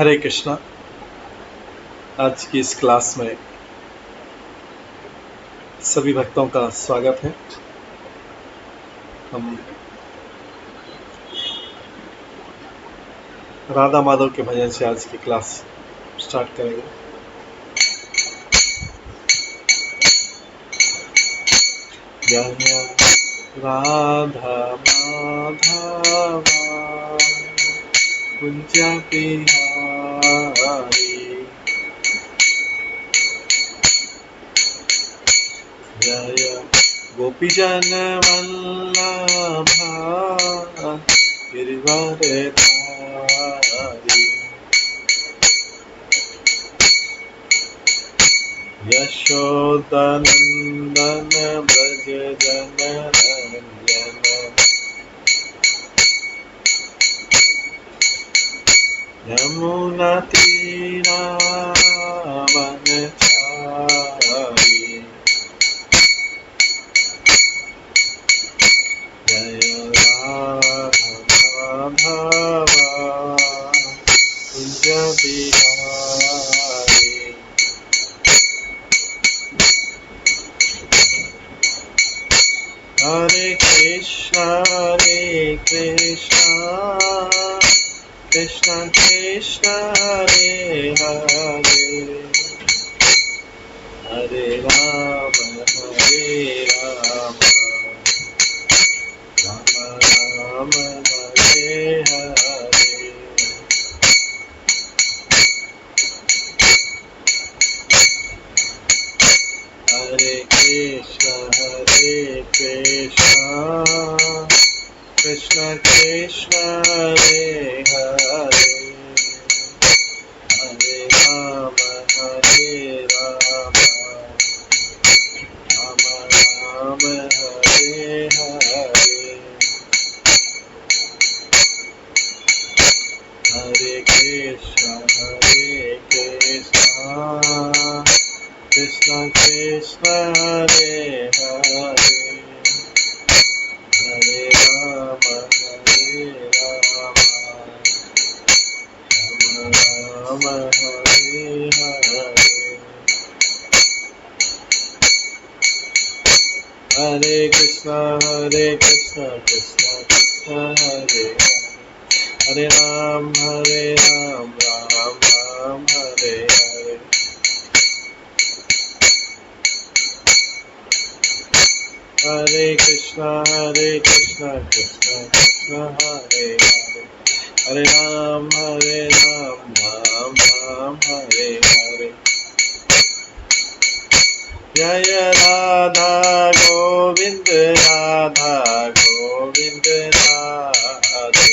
हरे कृष्णा। आज की इस क्लास में सभी भक्तों का स्वागत है। हम राधा माधव के भजन से आज की क्लास स्टार्ट करेंगे। जय राधा माधवा कुंज बिहारी, जय गोपीजन वल्लभा गिरिवरधारी, यशोदानंदन ब्रज जनरंजन, यमुना तीरावनचारी, जय राधा माधवा कुंज बिहारी। हरे कृष्णा कृष्णा कृष्णा हरे हरे, हरे राम राम राम हरे हरे। हरे कृष्णा कृष्णा कृष्णा हरे हरे, हरे राम राम राम हरे हरे। हरे कृष्णा कृष्णा कृष्णा हरे हरे, हरे राम राम हरे हरे। हरे कृष्णा कृष्णा कृष्णा हरे हरे, हरे राम राम राम हरे हरे। हरे कृष्णा कृष्णा कृष्णा हरे हरे, हरे राम राम हरे हरे। जय राधा गोविंद राधे,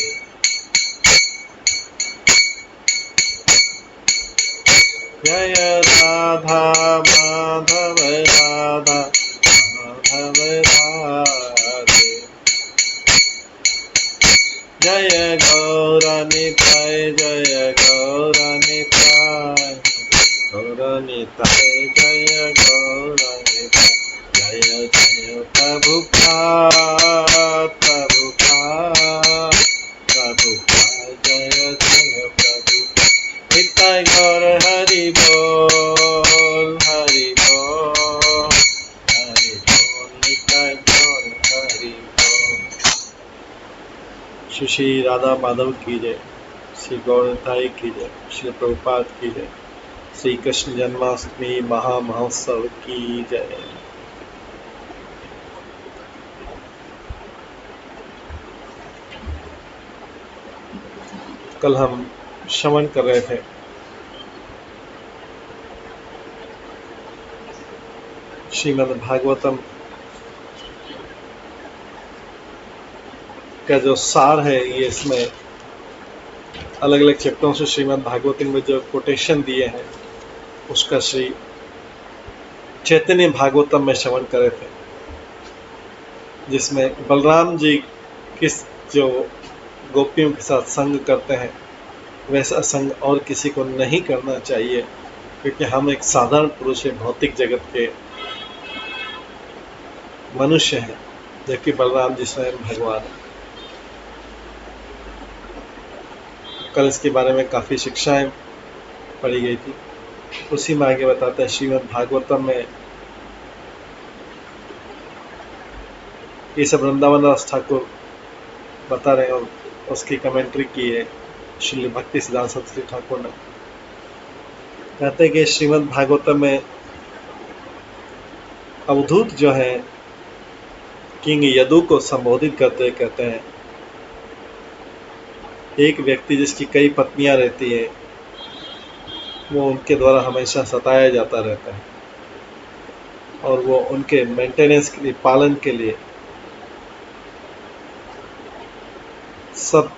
जय राधा माधव राधे, जय गौरनिताय जय गौरनिताय जय गौरनिताय, जय जय प्रभुपाद जय जय प्रभु। निताय गौर हरि बोल निताय गौर हरि बोल। श्री राधा माधव की जय, श्री गौरताई की जय, श्री प्रभुपाद की जय, श्री कृष्ण जन्माष्टमी महामहोत्सव की जय। कल हम श्रवण कर रहे थे श्रीमद् भागवतम का जो सार है, ये इसमें अलग अलग चैप्टरों से श्रीमद् भागवतम में जो कोटेशन दिए हैं उसका श्री चैतन्य भागवतम में श्रवण कर रहे थे, जिसमें बलराम जी किस जो गोपियों के साथ संग करते हैं वैसा संग और किसी को नहीं करना चाहिए, क्योंकि हम एक साधारण पुरुष है, भौतिक जगत के मनुष्य हैं, जबकि बलराम जी स्वयं भगवान है। कल इसके बारे में काफ़ी शिक्षाएं पढ़ी गई थी। उसी में आगे बताते हैं श्रीमद् भागवतम में ये सब वृंदावन दास ठाकुर बता रहे हैं और उसकी कमेंट्री की है श्री भक्ति सिद्धांत सरस्वती ठाकुर ने। कहते हैं कि श्रीमद् भागवतम में अवधूत जो है किंग यदु को संबोधित करते हुए कहते हैं, एक व्यक्ति जिसकी कई पत्नियां रहती है वो उनके द्वारा हमेशा सताया जाता रहता है और वो उनके मेंटेनेंस के लिए, पालन के लिए सब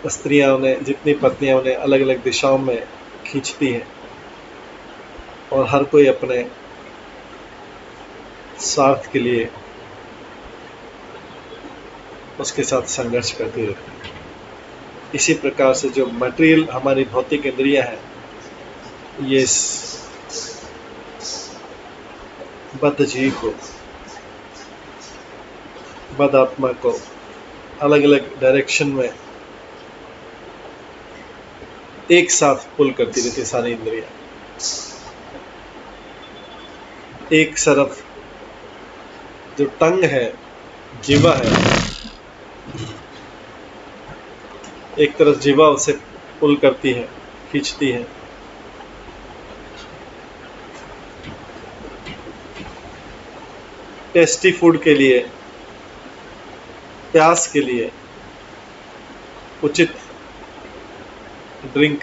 स्त्रियां उन्हें, जितनी पत्नियां उन्हें अलग अलग दिशाओं में खींचती हैं और हर कोई अपने स्वार्थ के लिए उसके साथ संघर्ष करती रहती है। इसी प्रकार से जो मटेरियल हमारी भौतिक इंद्रियां हैं, ये बद्ध जीव को, बद्ध आत्मा को अलग अलग डायरेक्शन में एक साथ पुल करती रहती सारी इंद्रियां। एक तरफ जो टंग है, जीवा है, एक तरफ जीवा उसे पुल करती है, खींचती है। टेस्टी फूड के लिए, प्यास के लिए, उचित ड्रिंक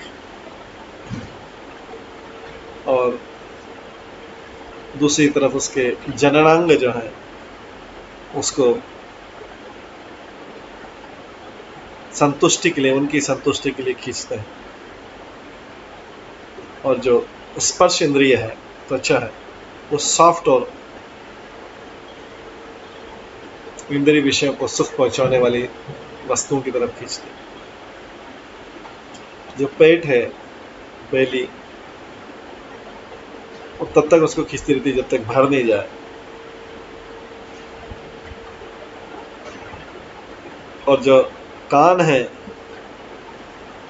और दूसरी तरफ उसके जननांग जो है उसको संतुष्टि के लिए, उनकी संतुष्टि के लिए खींचते हैं। और जो स्पर्श इंद्रिय है, त्वचा है, वो सॉफ्ट और इंद्रिय विषयों को सुख पहुंचाने वाली वस्तुओं की तरफ खींचते हैं। जो पेट है, बेली, वो तब तक उसको खींचती रहती है जब तक भर नहीं जाए। और जो कान है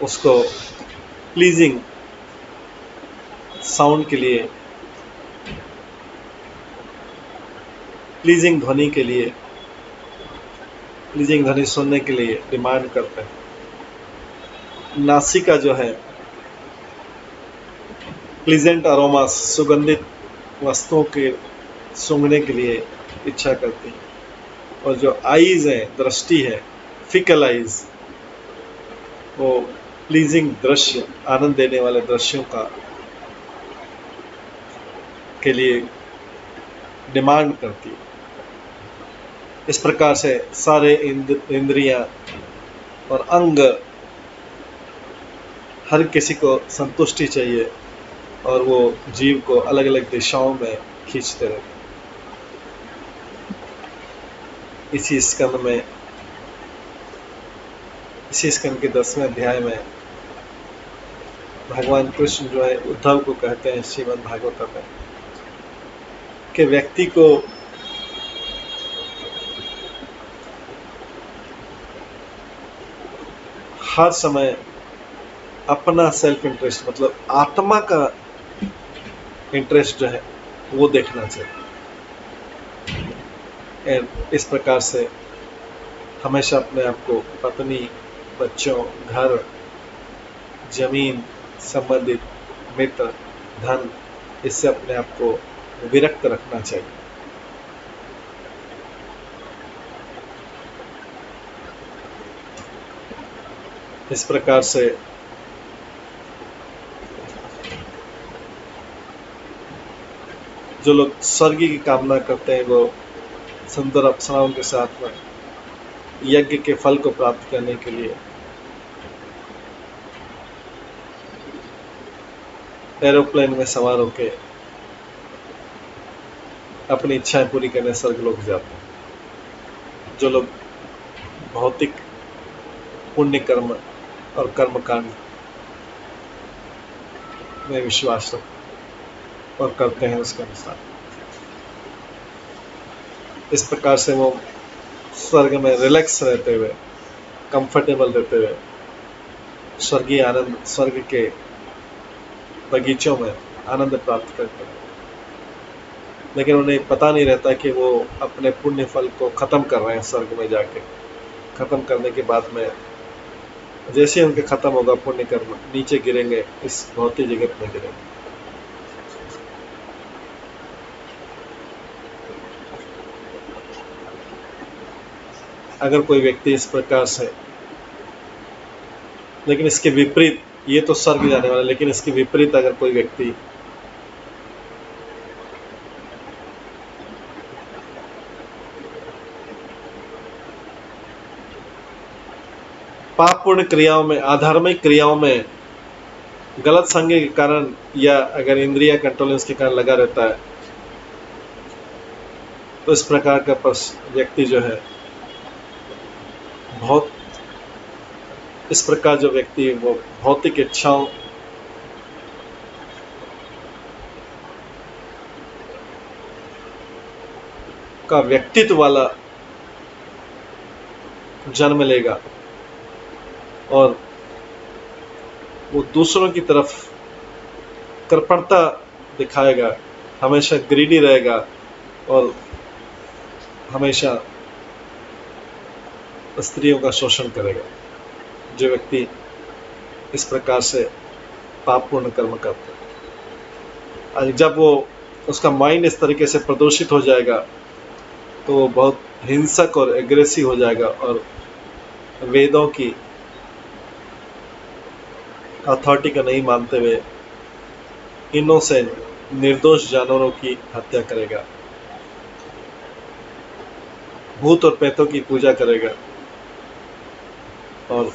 उसको प्लीजिंग साउंड के लिए, प्लीजिंग ध्वनि के लिए, प्लीजिंग ध्वनि सुनने के लिए डिमांड करते हैं। नासिका जो है प्लीजेंट अरोमास, सुगंधित वस्तुओं के सूंघने के लिए इच्छा करती है। और जो आईज है, दृष्टि है, फिकल आईज, वो प्लीजिंग दृश्य, आनंद देने वाले दृश्यों का के लिए डिमांड करती है। इस प्रकार से सारे इंद्रियां और अंग, हर किसी को संतुष्टि चाहिए और वो जीव को अलग अलग दिशाओं में खींचते रहते। इसी स्कंद के 10वें अध्याय में भगवान कृष्ण जो है उद्धव को कहते हैं श्रीमद् भागवतम में कि व्यक्ति को हर समय अपना सेल्फ इंटरेस्ट, मतलब आत्मा का इंटरेस्ट जो है वो देखना चाहिए। इस प्रकार से हमेशा अपने आप को पत्नी, बच्चों, घर, जमीन, संबंधित, मित्र, धन, इससे अपने आप को विरक्त रखना चाहिए। इस प्रकार से जो लोग स्वर्ग की कामना करते हैं वो सुंदर अप्सराओं के साथ में यज्ञ के फल को प्राप्त करने के लिए एरोप्लेन में सवार होकर अपनी इच्छाएं पूरी करने स्वर्गलोक जाते हैं। जो लोग भौतिक पुण्य कर्म और कर्मकांड में विश्वास रखते और करते हैं उसके अनुसार, इस प्रकार से वो स्वर्ग में रिलैक्स रहते हुए, कंफर्टेबल रहते हुए, स्वर्गीय आनंद, स्वर्ग के बगीचों में आनंद प्राप्त करते हैं, लेकिन उन्हें पता नहीं रहता कि वो अपने पुण्य फल को ख़त्म कर रहे हैं। स्वर्ग में जाके ख़त्म करने के बाद में जैसे ही उनके ख़त्म होगा पुण्य कर्म, नीचे गिरेंगे, इस भौतिक जगत में गिरेंगे। अगर कोई व्यक्ति इस प्रकार से, लेकिन इसके विपरीत, ये तो स्वर्ग जाने वाला, लेकिन इसके विपरीत अगर कोई व्यक्ति पाप पूर्ण क्रियाओं में, अधार्मिक क्रियाओं में गलत संग के कारण, या अगर इंद्रिया कंट्रोलेंस के कारण लगा रहता है, तो इस प्रकार का व्यक्ति जो है बहुत, इस प्रकार जो व्यक्ति वो भौतिक इच्छाओं का व्यक्तित्व वाला जन्म लेगा और वो दूसरों की तरफ कृपणता दिखाएगा, हमेशा ग्रीडी रहेगा और हमेशा स्त्रियों का शोषण करेगा। जो व्यक्ति इस प्रकार से पापपूर्ण कर्म करता है, जब वो उसका माइंड इस तरीके से प्रदूषित हो जाएगा तो वो बहुत हिंसक और एग्रेसिव हो जाएगा और वेदों की अथॉरिटी का नहीं मानते हुए इनोसेंट, निर्दोष जानवरों की हत्या करेगा, भूत और प्रेतों की पूजा करेगा और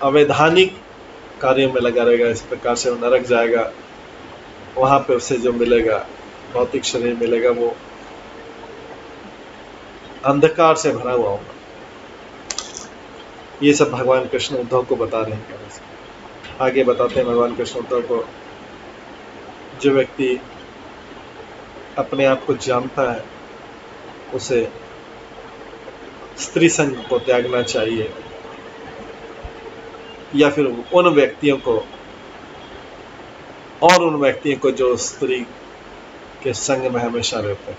अवैधानिक कार्यों में लगा रहेगा। इस प्रकार से वो नरक जाएगा। वहां पे उसे जो मिलेगा, भौतिक शरीर मिलेगा, वो अंधकार से भरा हुआ होगा। ये सब भगवान कृष्ण उद्धव को बता रहे हैं। आगे बताते हैं भगवान कृष्ण उद्धव को, जो व्यक्ति अपने आप को जानता है उसे स्त्री संग को त्यागना चाहिए, या फिर उन व्यक्तियों को जो स्त्री के संग में हमेशा रहते हैं,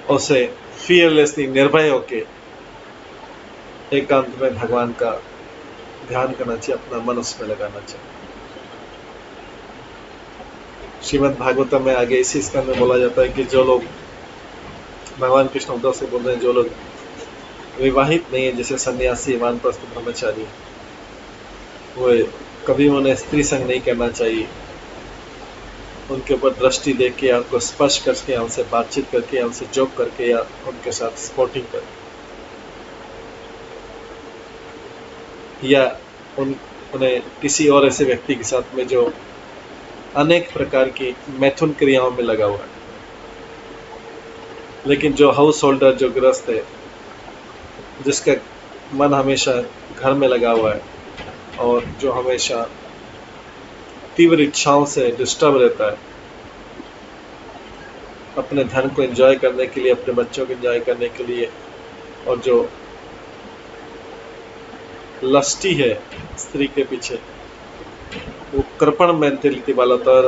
उसे फियरलेसली, निर्भय होके एकांत में भगवान का ध्यान करना चाहिए, अपना मन उसमें लगाना चाहिए। श्रीमद् भागवतम में आगे इसी स्कंद में बोला जाता है कि जो लोग, भगवान कृष्ण उद्धव से बोल रहे हैं, जो लोग विवाहित नहीं है, जैसे सन्यासी, वानप्रस्थ, ब्रह्मचारी, वो कभी उन्हें स्त्री संग नहीं करना चाहिए। उनके ऊपर दृष्टि देख के या उनको स्पर्श करके या उनसे बातचीत करके या उनसे जोक करके या उनके साथ स्पोर्टिंग करके या उन्हें किसी और ऐसे व्यक्ति के साथ में जो अनेक प्रकार की मैथुन क्रियाओं में लगा हुआ है। लेकिन जो हाउस होल्डर, जो गृहस्थ है, जिसका मन हमेशा घर में लगा हुआ है और जो हमेशा तीव्र इच्छाओं से डिस्टर्ब रहता है, अपने धन को एंजॉय करने के लिए, अपने बच्चों को एंजॉय करने के लिए, और जो लस्टी है स्त्री के पीछे, वो कृपण मेंटेलिटी वाला होता है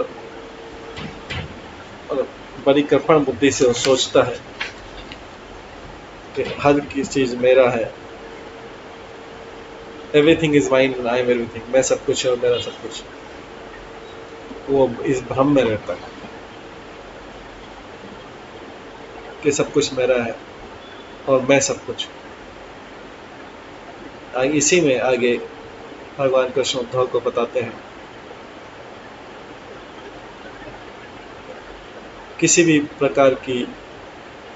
और बड़ी कृपण बुद्धि से वो सोचता है कि हर की चीज मेरा है, everything is mine and I am everything, मैं सब कुछ है और मेरा सब कुछ। वो इस भ्रम में रहता है कि सब कुछ मेरा है और मैं सब कुछ। इसी में आगे भगवान कृष्ण उद्धव को बताते हैं, किसी भी प्रकार की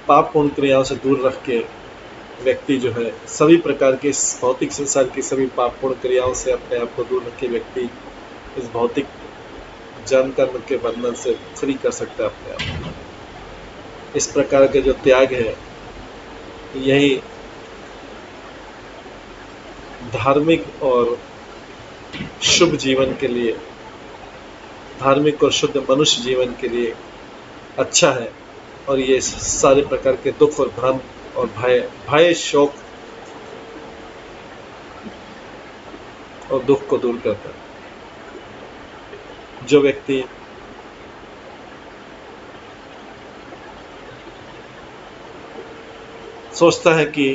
पाप पूर्ण क्रियाओं से दूर रख के व्यक्ति जो है, सभी प्रकार के भौतिक संसार की सभी पाप पूर्ण क्रियाओं से अपने आप को दूर रख के व्यक्ति इस भौतिक जन्म कर्म के बंधन से फ्री कर सकता है अपने आप। इस प्रकार के जो त्याग है, यही धार्मिक और शुभ जीवन के लिए, धार्मिक और शुद्ध मनुष्य जीवन के लिए अच्छा है। और ये सारे प्रकार के दुख और भ्रम और भय भय शोक और दुख को दूर करता है। जो व्यक्ति सोचता है कि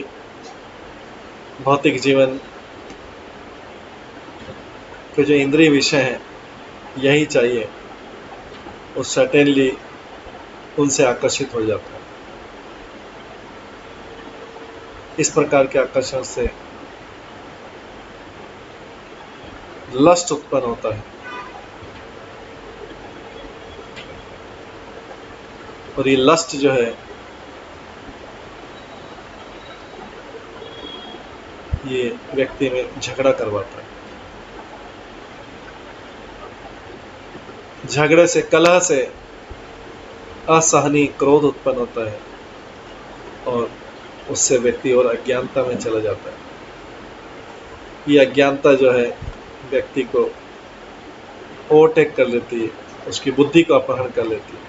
भौतिक जीवन के जो इंद्रिय विषय हैं यही चाहिए, वो सर्टेनली उनसे आकर्षित हो जाता है। इस प्रकार के आकर्षण से लस्ट उत्पन्न होता है और ये लस्ट जो है ये व्यक्ति में झगड़ा करवाता है। झगड़े से, कलह से असहनीय क्रोध उत्पन्न होता है और उससे व्यक्ति और अज्ञानता में चला जाता है। ये अज्ञानता जो है व्यक्ति को ओवरटेक कर लेती है, उसकी बुद्धि को अपहरण कर लेती है।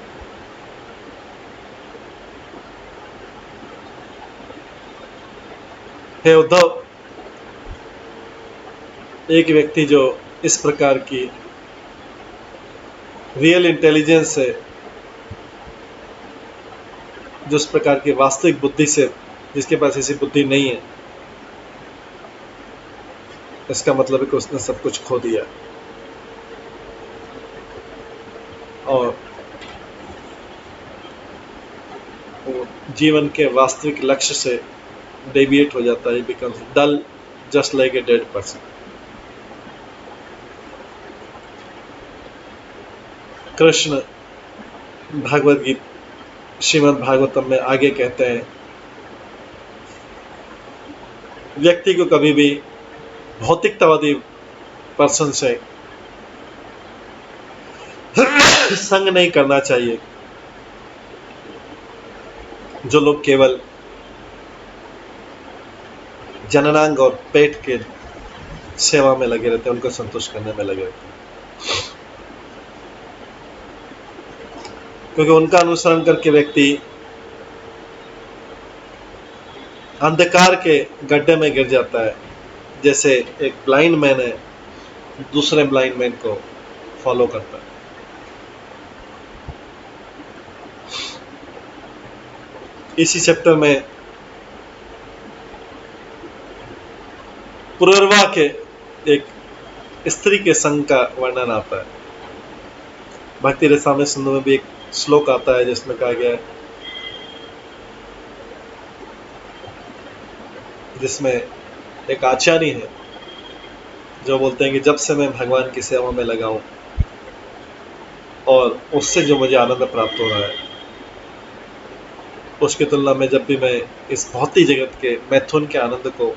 हे उद्धव, एक व्यक्ति जो इस प्रकार की रियल इंटेलिजेंस से, जो इस प्रकार की वास्तविक बुद्धि से, जिसके पास ऐसी बुद्धि नहीं है, इसका मतलब है कि उसने सब कुछ खो दिया और वो जीवन के वास्तविक लक्ष्य से डेविएट हो जाता है, becomes dull just like a dead person. Krishna Bhagavad Gita, Shrimad Bhagavatam में आगे कहते हैं, व्यक्ति को कभी भी भौतिकतावादी पर्सन से संग नहीं करना चाहिए। जो लोग केवल जननांग और पेट के सेवा में लगे रहते हैं, उनको संतुष्ट करने में लगे रहते हैं, क्योंकि उनका अनुसरण करके व्यक्ति अंधकार के गड्ढे में गिर जाता है। जैसे एक ब्लाइंड मैन है दूसरे ब्लाइंड मैन को फॉलो करता है। इसी चैप्टर में पुनर्वा के एक स्त्री के संग का वर्णन आता है। भक्ति रसामृत सिंधु में भी एक श्लोक आता है जिसमें कहा गया है, जिसमें एक आचार्य है जो बोलते हैं कि जब से मैं भगवान की सेवा में लगा हूं और उससे जो मुझे आनंद प्राप्त हो रहा है, उसकी तुलना में जब भी मैं इस भौतिक जगत के मैथुन के आनंद को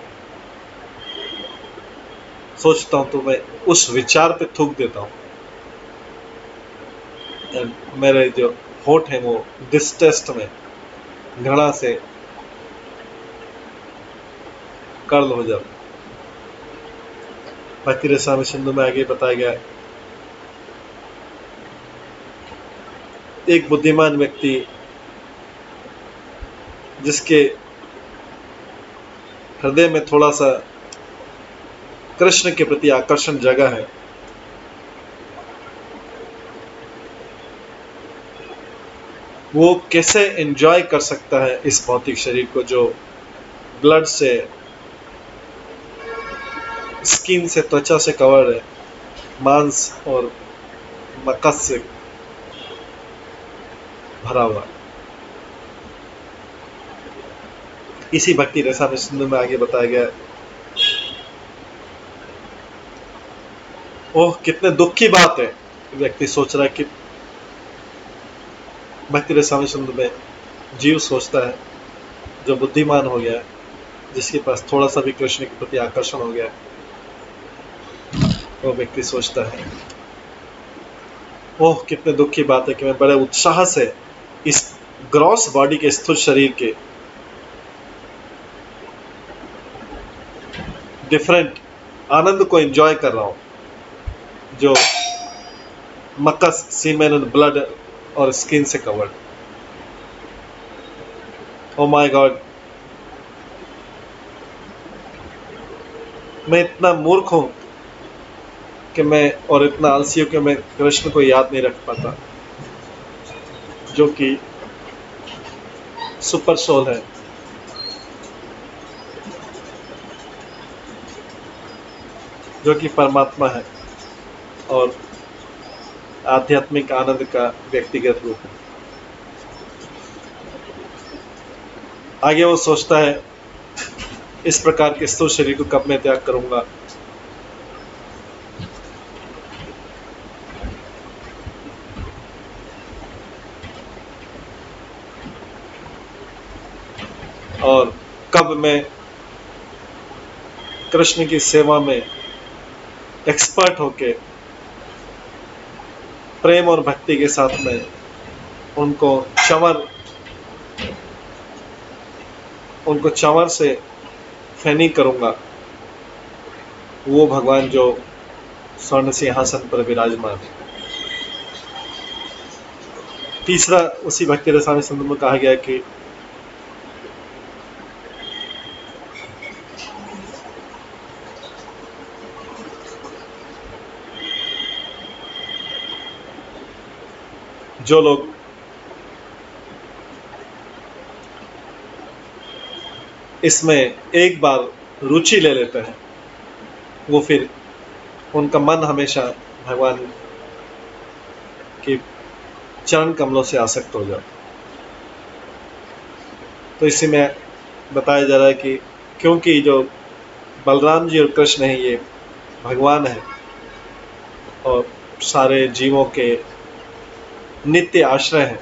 सोचता हूं तो मैं उस विचार पे थूक देता हूं। मेरे जो होठ है वो डिस्टेस्ट में घृणा से कर्ल हो जाता। भक्ति रसामृत सिंधु में आगे बताया गया, एक बुद्धिमान व्यक्ति जिसके हृदय में थोड़ा सा कृष्ण के प्रति आकर्षण जगा है, वो कैसे एंजॉय कर सकता है इस भौतिक शरीर को जो ब्लड से, स्किन से, त्वचा से कवर है, मांस और मकस से भरा हुआ। इसी भक्ति रसामृत सिंधु में आगे बताया गया, ओह कितने दुख की बात है। व्यक्ति सोच रहा है कि भक्ति रसामृत सिंधु में जीव सोचता है, जो बुद्धिमान हो गया, जिसके पास थोड़ा सा भी कृष्ण के प्रति आकर्षण हो गया, वो व्यक्ति सोचता है, ओह कितने दुख की बात है कि मैं बड़े उत्साह से इस ग्रॉस बॉडी के स्थूल शरीर के डिफरेंट आनंद को एंजॉय कर रहा हूं, जो मकस, सीमेन और ब्लड और स्किन से कवर्ड। ओ माय गॉड, मैं इतना मूर्ख हूँ कि मैं, और इतना आलसी हूँ कि मैं कृष्ण को याद नहीं रख पाता, जो कि सुपर सोल है, जो कि परमात्मा है और आध्यात्मिक आनंद का व्यक्तिगत रूप है। आगे वो सोचता है, इस प्रकार के स्थूल शरीर को कब मैं त्याग करूंगा। और कब मैं कृष्ण की सेवा में एक्सपर्ट होके प्रेम और भक्ति के साथ में उनको चंवर से फैनी करूंगा, वो भगवान जो स्वर्ण सिंहासन पर विराजमान है। तीसरा उसी भक्ति रसायन संदर्भ में कहा गया कि जो लोग इसमें एक बार रुचि ले लेते हैं, वो फिर उनका मन हमेशा भगवान के चरण कमलों से आसक्त हो जाता। तो इसी में बताया जा रहा है कि क्योंकि जो बलराम जी और कृष्ण हैं, ये भगवान है और सारे जीवों के नित्य आश्रय हैं,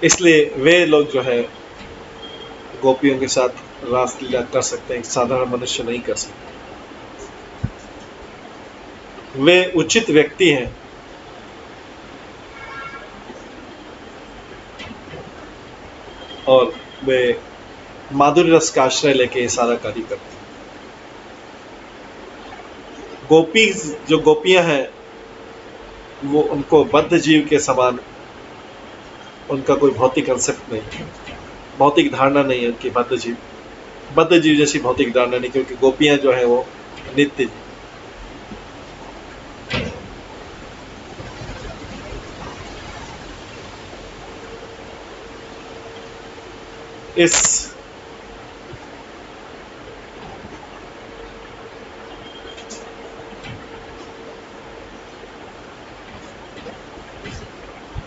इसलिए वे लोग जो है गोपियों के साथ रासलीला कर सकते हैं, साधारण मनुष्य नहीं कर सकते। वे उचित व्यक्ति हैं और वे माधुर्य रस का आश्रय लेके सारा कार्य करते हैं। जो गोपियां हैं, वो उनको बद्ध जीव के समान, उनका कोई भौतिक कंसेप्ट नहीं है, भौतिक धारणा नहीं है उनकी। बद्ध जीव जैसी भौतिक धारणा नहीं, क्योंकि गोपियां जो है वो नित्य जीव।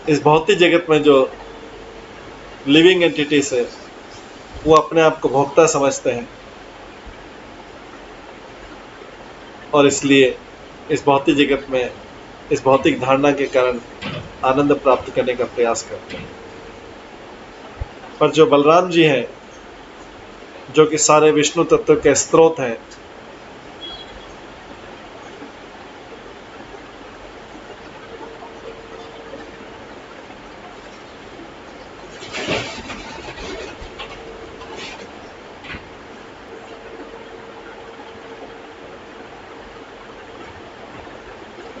इस भौतिक जगत में जो लिविंग एंटिटीज है, वो अपने आप को भोक्ता समझते हैं और इसलिए इस भौतिक जगत में इस भौतिक धारणा के कारण आनंद प्राप्त करने का प्रयास करते हैं। पर जो बलराम जी हैं, जो कि सारे विष्णु तत्व के स्रोत हैं,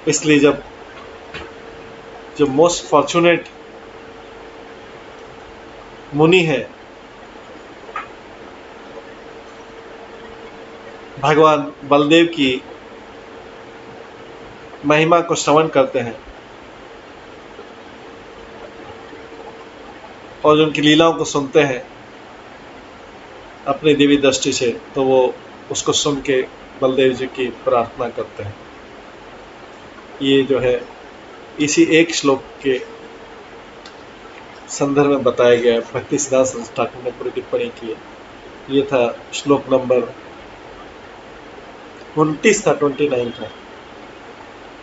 इसलिए जो मोस्ट फॉर्चुनेट मुनि है, भगवान बलदेव की महिमा को श्रवण करते हैं और उनकी लीलाओं को सुनते हैं अपनी दिव्य दृष्टि से, तो वो उसको सुन के बलदेव जी की प्रार्थना करते हैं। ये जो है इसी एक श्लोक के संदर्भ में बताया गया है। भक्ति सिद्धांत सरस्वती ठाकुर ने पूरी टिप्पणी की है। ये था श्लोक नंबर 29 था, 29 था,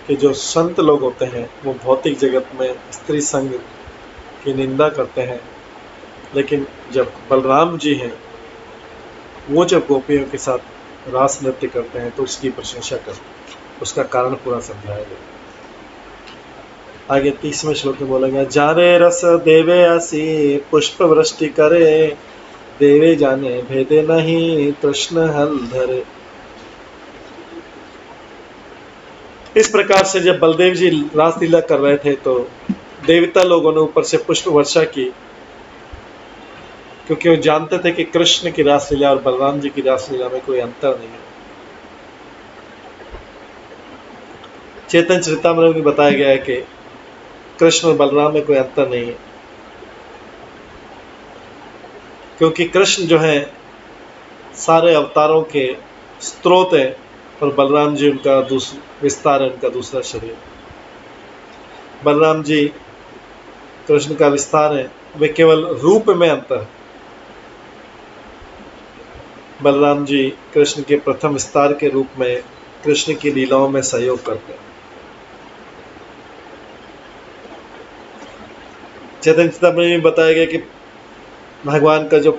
कि जो संत लोग होते हैं वो भौतिक जगत में स्त्री संग की निंदा करते हैं, लेकिन जब बलराम जी हैं, वो जब गोपियों के साथ रास नृत्य करते हैं तो उसकी प्रशंसा करते हैं, उसका कारण पूरा समझाया गया। आगे 30वें श्लोक में बोला गया, जाने रस देवे आसी पुष्प वृष्टि करे, देवे जाने भेदे नहीं तृष्ण हल धरे। इस प्रकार से जब बलदेव जी रासलीला कर रहे थे तो देवता लोगों ने ऊपर से पुष्प वर्षा की क्योंकि वो जानते थे कि कृष्ण की रासलीला और बलराम जी की रासलीला में कोई अंतर नहीं है। चैतन्य चरितामृत में बताया गया है कि कृष्ण और बलराम में कोई अंतर नहीं है, क्योंकि कृष्ण जो है सारे अवतारों के स्रोत है और बलराम जी उनका विस्तार है, उनका दूसरा शरीर। बलराम जी कृष्ण का विस्तार है, वे केवल रूप में अंतर है। बलराम जी कृष्ण के प्रथम विस्तार के रूप में कृष्ण की लीलाओं में सहयोग करते हैं। चैतन्य चरितामृत में बताया गया कि भगवान का जो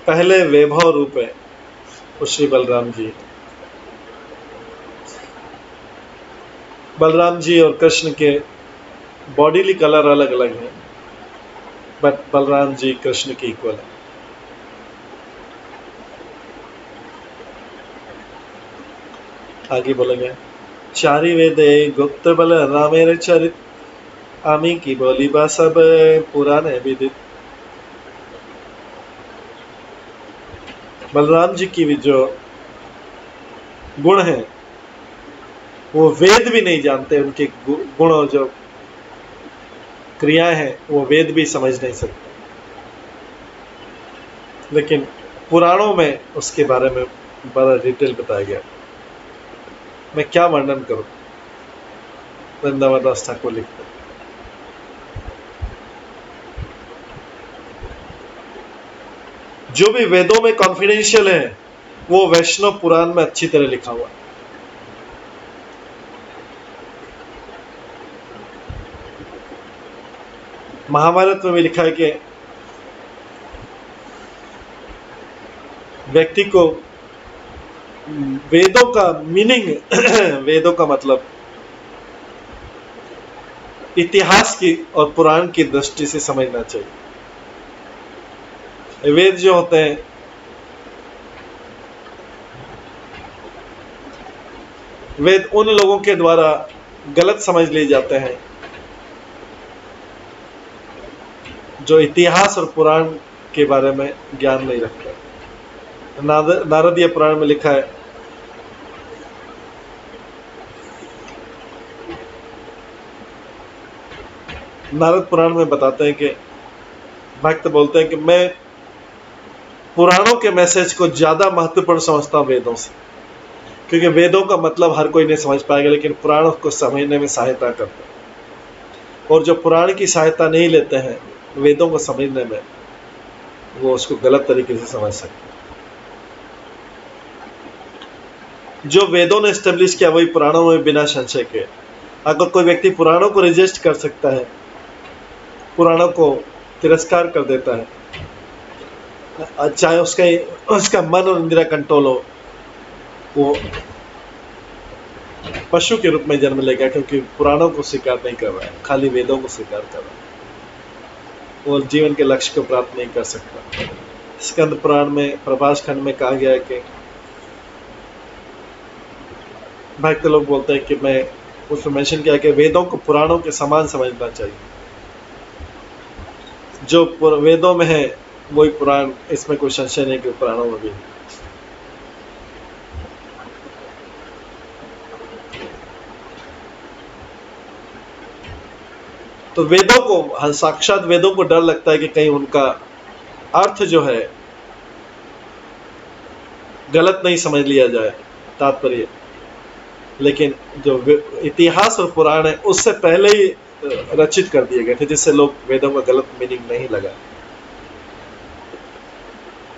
पहले वैभव रूप है वो श्री बलराम जी। बलराम जी और कृष्ण के बॉडीली कलर अलग अलग है, बट बलराम जी कृष्ण के इक्वल है। आगे बोलेंगे, चारि वेदे गुप्त बल रामेर चरित, आमी की बोली बा सब पुराने विदित। बलराम जी की भी जो गुण है वो वेद भी नहीं जानते, उनके गुण और जो क्रियाएं हैं वो वेद भी समझ नहीं सकते, लेकिन पुराणों में उसके बारे में बड़ा डिटेल बताया गया। मैं क्या वर्णन करूं, वृंदावन दास ठाकुर लिखते हैं, जो भी वेदों में कॉन्फिडेंशियल है वो वैष्णव पुराण में अच्छी तरह लिखा हुआ है। महाभारत में भी लिखा है कि व्यक्ति को वेदों का मीनिंग वेदों का मतलब इतिहास की और पुराण की दृष्टि से समझना चाहिए। वेद जो होते हैं वेद उन लोगों के द्वारा गलत समझ लिए जाते हैं जो इतिहास और पुराण के बारे में ज्ञान नहीं रखते। नारदीय पुराण में लिखा है, नारद पुराण में बताते हैं कि भक्त बोलते हैं कि मैं पुराणों के मैसेज को ज्यादा महत्वपूर्ण समझता हूं वेदों से, क्योंकि वेदों का मतलब हर कोई नहीं समझ पाएगा, लेकिन पुराणों को समझने में सहायता करते हैं। और जो पुराण की सहायता नहीं लेते हैं वेदों को समझने में, वो उसको गलत तरीके से समझ सकते हैं। जो वेदों ने एस्टेब्लिश किया वही पुराणों में बिना संशय के। अगर कोई व्यक्ति पुराणों को रिजेक्ट कर सकता है, पुराणों को तिरस्कार कर देता है, चाहे उसका मन और इंद्रिय कंट्रोल हो, वो पशु के रूप में जन्म लेगा, क्योंकि पुराणों को स्वीकार नहीं कर रहा है, खाली वेदों को स्वीकार कर रहा है। वो जीवन के लक्ष्य को प्राप्त नहीं कर सकता। स्कंद पुराण में प्रभास खंड में कहा गया है कि भक्त लोग बोलते हैं कि मैं उसमें मेंशन किया कि वेदों को पुराणों के समान समझना चाहिए। जो वेदों में है वही पुराण, इसमें कोई संशय नहीं कि पुराणों में भी है। तो वेदों को, साक्षात वेदों को डर लगता है कि कहीं उनका अर्थ जो है गलत नहीं समझ लिया जाए, तात्पर्य। लेकिन जो इतिहास और पुराण है उससे पहले ही रचित कर दिए गए थे, जिससे लोग वेदों का गलत मीनिंग नहीं लगा।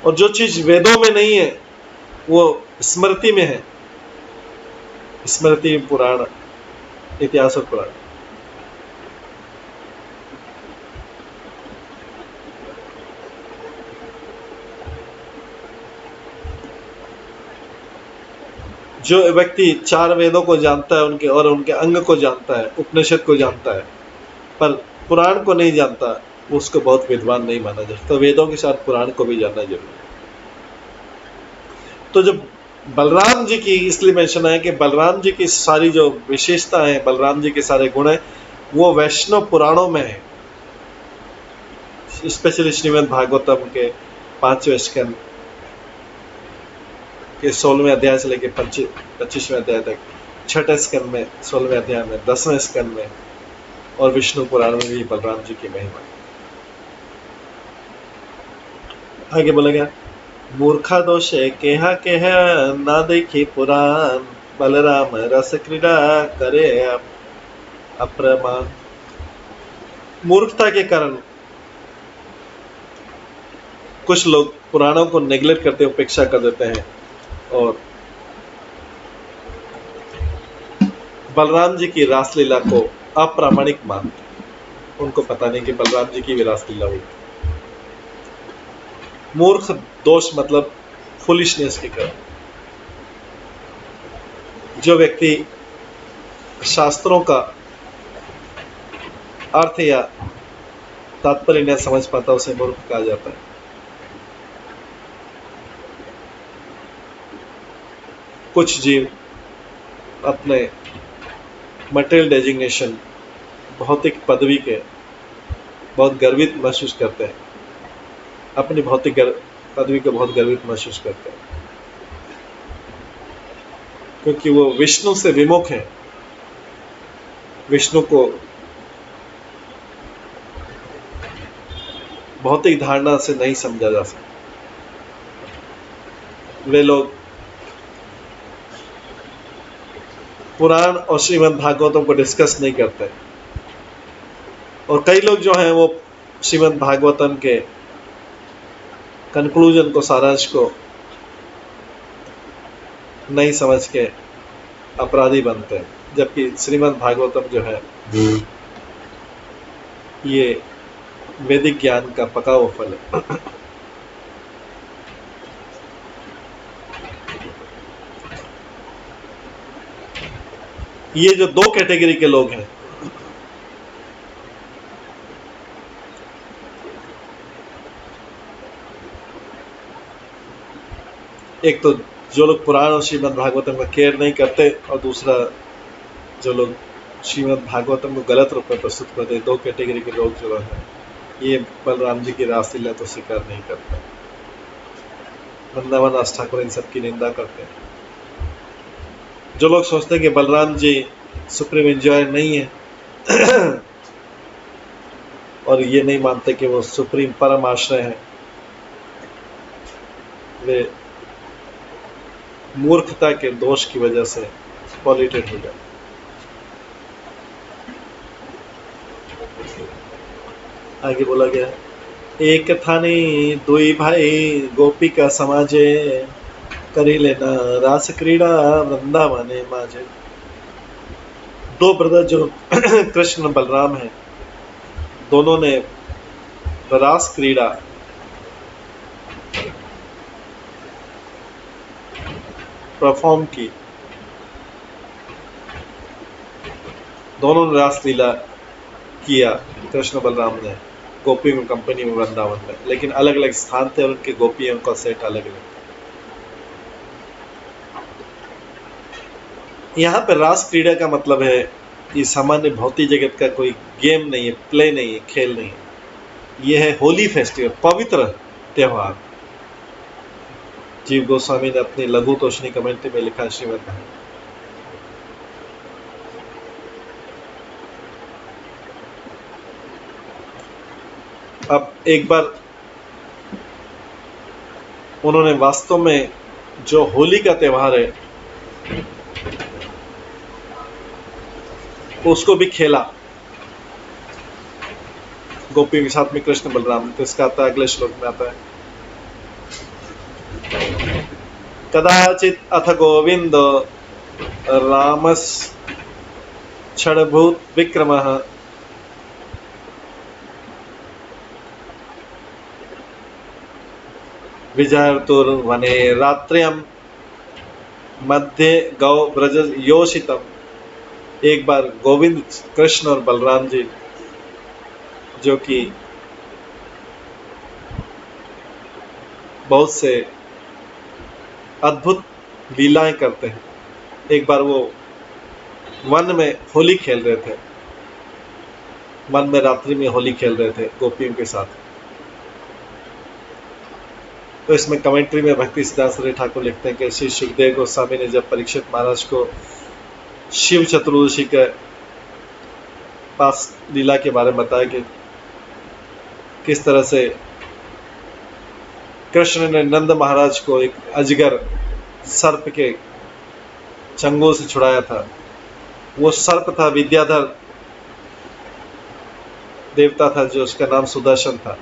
और जो चीज वेदों में नहीं है वो स्मृति में है। स्मृति, पुराण, इतिहास और पुराण। जो व्यक्ति चार वेदों को जानता है उनके और उनके अंग को जानता है, उपनिषद को जानता है, पर पुराण को नहीं जानता, वो उसको बहुत विद्वान नहीं माना जाता। तो वेदों के साथ पुराण को भी जानना जरूरी है। तो जो बलराम जी की इसलिए मेंशन है कि बलराम जी की सारी जो विशेषता है, बलराम जी के सारे गुण हैं, वो वैष्णव पुराणों में है। स्पेशली श्रीमद् भागवतम के 5वें स्कंद के 16वें अध्याय से लेकर 25वें अध्याय तक, 6ठे स्कंद में 16वें अध्याय में, 10वें स्कंद में और विष्णु पुराण में भी बलराम जी की महिमा। आगे बोला गया, मूर्खा दोषे केहा केह ना देखी पुराण, बलराम रस क्रीड़ा करे अप्रमाण। मूर्खता के कारण कुछ लोग पुराणों को नेग्लेक्ट करते, उपेक्षा कर देते हैं और बलराम जी की रासलीला को अप्रामाणिक मानते। उनको पता नहीं कि बलराम जी की भी रासलीला हुई। मूर्ख दोष मतलब फुलिशनेस के कारण। जो व्यक्ति शास्त्रों का अर्थ या तात्पर्य न समझ पाता उसे मूर्ख कहा जाता है। कुछ जीव अपने मटेरियल डेजिग्नेशन, भौतिक पदवी के बहुत गर्वित महसूस करते हैं, अपनी भौतिक पदवी को बहुत गर्वित महसूस करते हैं, क्योंकि वो विष्णु से विमुख है। विष्णु को भौतिक धारणा से नहीं समझा जा सकता। वे लोग पुराण और श्रीमद् भागवतों को डिस्कस नहीं करते, और कई लोग जो हैं वो श्रीमद् भागवतम के कंक्लूजन को, सारांश को नहीं समझ के अपराधी बनते हैं। जबकि श्रीमद् भागवतम जो है ये वैदिक ज्ञान का पका हुआ फल है। ये जो दो कैटेगरी के लोग हैं, एक तो जो लोग पुराण और श्रीमद् भागवतम का केयर नहीं करते, और दूसरा जो लोग श्रीमद् भागवतम को गलत रूप में प्रस्तुत करते। दो कैटेगरी के लोग जो हैं ये बलराम जी की रासलीला तो स्वीकार नहीं करते। वृंदावन दास ठाकुर इन सब की निंदा करते हैं। जो लोग सोचते हैं कि बलराम जी सुप्रीम एंजॉयर नहीं है और ये नहीं मानते कि वो सुप्रीम परम आश्रय है, वे मूर्खता के दोष की वजह से पॉल्यूटेड हो जाते। आगे बोला गया, एक थानी दुई भाई गोपिका समाजे, करी लेना रास क्रीड़ा वृंदावने माजे। दो ब्रदर जो कृष्ण बलराम हैं, दोनों ने रास क्रीड़ा परफॉर्म की। दोनों ने रासलीला किया, कृष्ण बलराम ने गोपियों की कंपनी में वृंदावन में, लेकिन अलग अलग स्थान थे और उनके गोपियों का सेट अलग अलग। यहाँ पर रास क्रीड़ा का मतलब है ये सामान्य भौतिक जगत का कोई गेम नहीं है, प्ले नहीं है, खेल नहीं है। यह है होली फेस्टिवल, पवित्र त्योहार। जीव गोस्वामी ने अपनी लघु तोषणी कमेंट्री में लिखा, श्रीमद् अब एक बार उन्होंने वास्तव में जो होली का त्योहार है उसको भी खेला गोपियों के साथ में, कृष्ण बलराम। तो इसका आता है अगले श्लोक में आता है, कदाचित अथ गोविंद रामस क्षणभूत विक्रमः, विजयतुर्वने रात्र्यम मध्य गौ ब्रज योषितम। एक बार गोविंद कृष्ण और बलराम जी जो कि बहुत से अद्भुत लीलाएं करते हैं, एक बार वो वन में होली खेल रहे थे, वन में रात्रि में होली खेल रहे थे गोपियों के साथ। तो इसमें कमेंट्री में भक्ति सिद्धांत सरस्वती ठाकुर लिखते हैं कि श्री सुखदेव गोस्वामी ने जब परीक्षित महाराज को शिव चतुर्दशी के पास लीला के बारे में बताया कि किस तरह से कृष्ण ने नंद महाराज को एक अजगर सर्प के चंगों से छुड़ाया था। वो सर्प था विद्याधर देवता था, जो उसका नाम सुदर्शन था।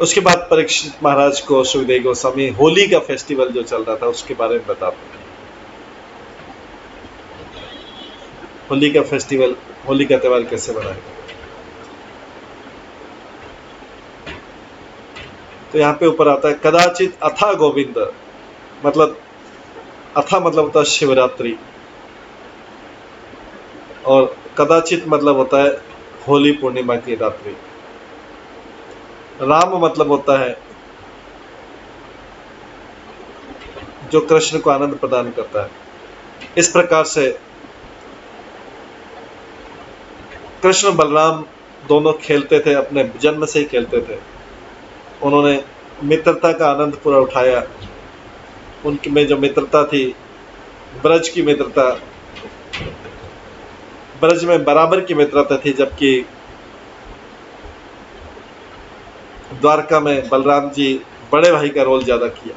उसके बाद परीक्षित महाराज को सुखदेव गोस्वामी होली का फेस्टिवल जो चल रहा था उसके बारे में बताते हैं। होली का फेस्टिवल, होली का त्यौहार कैसे मनाएगा। तो यहाँ पे ऊपर आता है कदाचित अथा गोविंद, मतलब अथा मतलब होता है शिवरात्रि, और कदाचित मतलब होता है होली पूर्णिमा की रात्रि। राम मतलब होता है जो कृष्ण को आनंद प्रदान करता है। इस प्रकार से कृष्ण बलराम दोनों खेलते थे, अपने जन्म से ही खेलते थे। उन्होंने मित्रता का आनंद पूरा उठाया। उनकी में जो मित्रता थी, ब्रज की मित्रता, ब्रज में बराबर की मित्रता थी, जबकि द्वारका में बलराम जी बड़े भाई का रोल ज्यादा किया।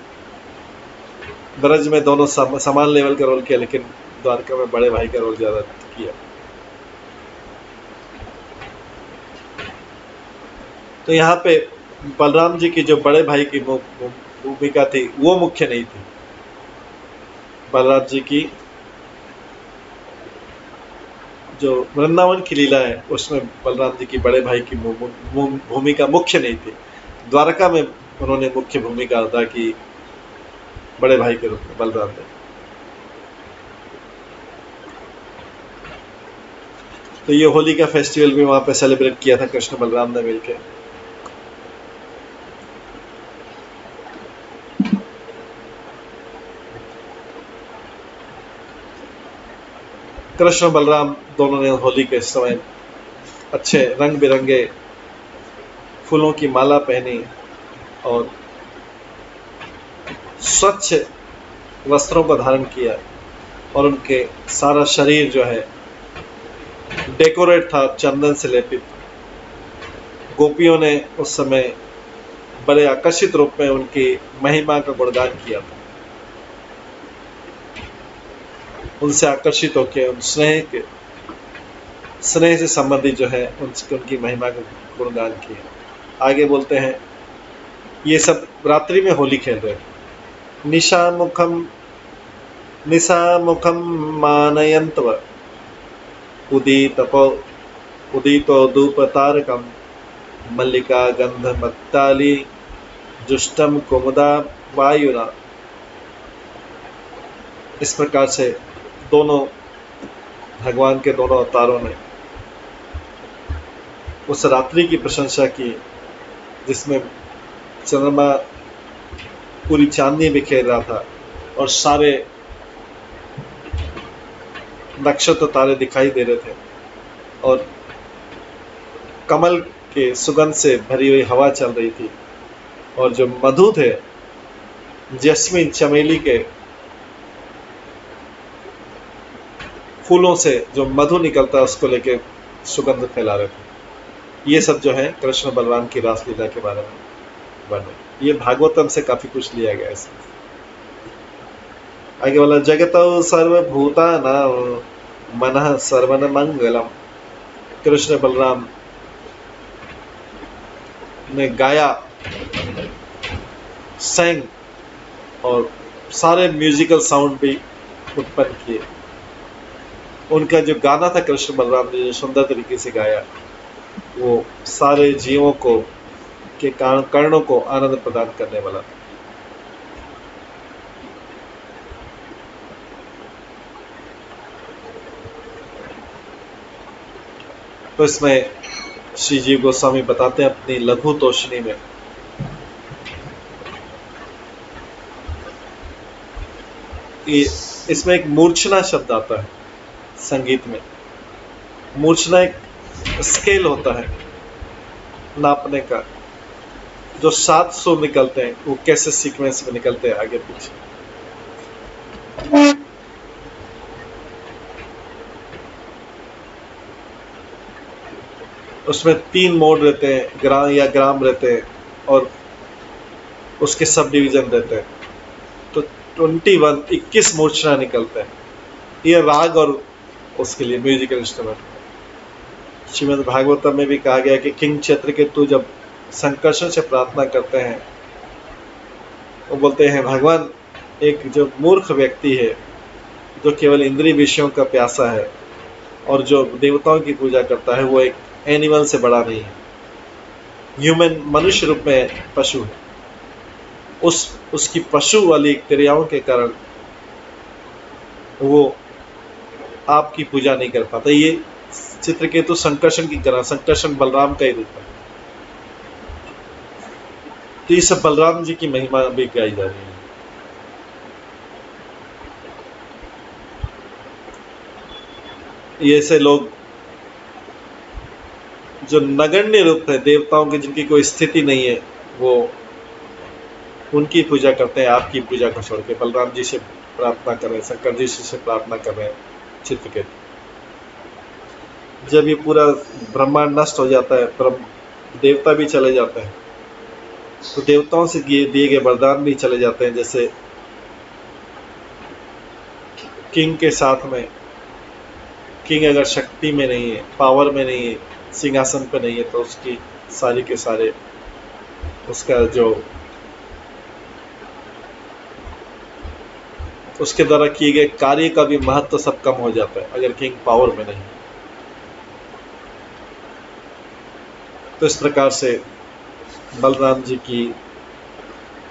ब्रज में दोनों समान लेवल का रोल किया, लेकिन द्वारका में बड़े भाई का रोल ज्यादा किया। तो यहाँ पे बलराम जी की जो बड़े भाई की भूमिका थी वो मुख्य नहीं थी। बलराम जी की जो वृंदावन की लीला है उसमें बलराम जी की बड़े भाई की भूमिका मुख्य नहीं थी। द्वारका में उन्होंने मुख्य भूमिका अदा की बड़े भाई के रूप में बलराम ने। तो ये होली का फेस्टिवल भी वहां पे सेलिब्रेट किया था कृष्ण बलराम ने मिलकर। कृष्ण बलराम दोनों ने होली के समय अच्छे रंग बिरंगे फूलों की माला पहनी और स्वच्छ वस्त्रों को धारण किया, और उनके सारा शरीर जो है डेकोरेट था, चंदन से लेपित। गोपियों ने उस समय बड़े आकर्षित रूप में उनकी महिमा का गुणगान किया था। उनसे आकर्षित होकर उन स्नेह से संबंधित जो है उनकी महिमा का गुणगान किया। आगे बोलते हैं ये सब रात्रि में होली खेल रहे थे। निशामुखम मानयंतव उदितोदूपतारकम मल्लिका गंध मत्ताली जुष्टम कुमुदा वायुना। इस प्रकार से दोनों भगवान के दोनों अवतारों ने उस रात्रि की प्रशंसा की जिसमें चंद्रमा पूरी चांदनी बिखेर रहा था और सारे नक्षत्र तारे दिखाई दे रहे थे, और कमल के सुगंध से भरी हुई हवा चल रही थी, और जो मधु थे, जैस्मिन चमेली के फूलों से जो मधु निकलता है उसको लेके सुगंध फैला रहे थे। ये सब जो है कृष्ण बलराम की रासलीला के बारे में बने। ये भागवतम से काफी कुछ लिया गया है। आगे वाला जगतो सर्वभूतानां मनः सर्वन मंगलम। कृष्ण बलराम ने गाया, sang और सारे म्यूजिकल साउंड भी उत्पन्न किए। उनका जो गाना था कृष्ण बलराम ने जो सुंदर तरीके से गाया, वो सारे जीवों को के कर्णों को आनंद प्रदान करने वाला। तो इसमें श्री जीव गोस्वामी बताते हैं अपनी लघु तोषणी में कि इसमें एक मूर्छना शब्द आता है। संगीत में मूर्छना एक स्केल होता है नापने का, जो 700 निकलते हैं वो कैसे सीक्वेंस में निकलते हैं आगे पीछे। उसमें 3 मोड रहते हैं, ग्राम या ग्राम रहते हैं और उसके सब डिवीजन रहते हैं। तो 21 मूर्छना निकलते हैं। ये राग और उसके लिए म्यूजिकल इंस्ट्रूमेंट। श्रीमद् भागवतम में भी कहा गया कि किंग चित्रकेतु जब संकर्षण से प्रार्थना करते हैं, वो बोलते हैं भगवान, एक जो मूर्ख व्यक्ति है जो केवल इंद्रिय विषयों का प्यासा है और जो देवताओं की पूजा करता है, वो एक एनिमल से बड़ा नहीं है, ह्यूमन मनुष्य रूप में पशु है। उसकी पशु वाली क्रियाओं के कारण वो आपकी पूजा नहीं कर पाता। ये चित्रकेतु संकर्षण की तरह, संकर्षण बलराम का ही रूप है। तो ये सब बलराम जी की महिमा भी गाई जा रही है। ये ऐसे लोग जो नगण्य रूप है, देवताओं की जिनकी कोई स्थिति नहीं है, वो उनकी पूजा करते हैं, आपकी पूजा को छोड़ के बलराम जी से प्रार्थना कर रहे हैं, शंकर जी से प्रार्थना कर रहे हैं चित्रकेतु। जब ये पूरा ब्रह्मांड नष्ट हो जाता है, देवता भी चले जाते हैं, तो देवताओं से दिए गए वरदान भी चले जाते हैं। जैसे किंग के साथ में, किंग अगर शक्ति में नहीं है, पावर में नहीं है, सिंहासन पे नहीं है, तो उसकी सारी के सारे उसका जो उसके द्वारा किए गए कार्य का भी महत्व सब कम हो जाता है अगर किंग पावर में नहीं। तो इस प्रकार से बलराम जी की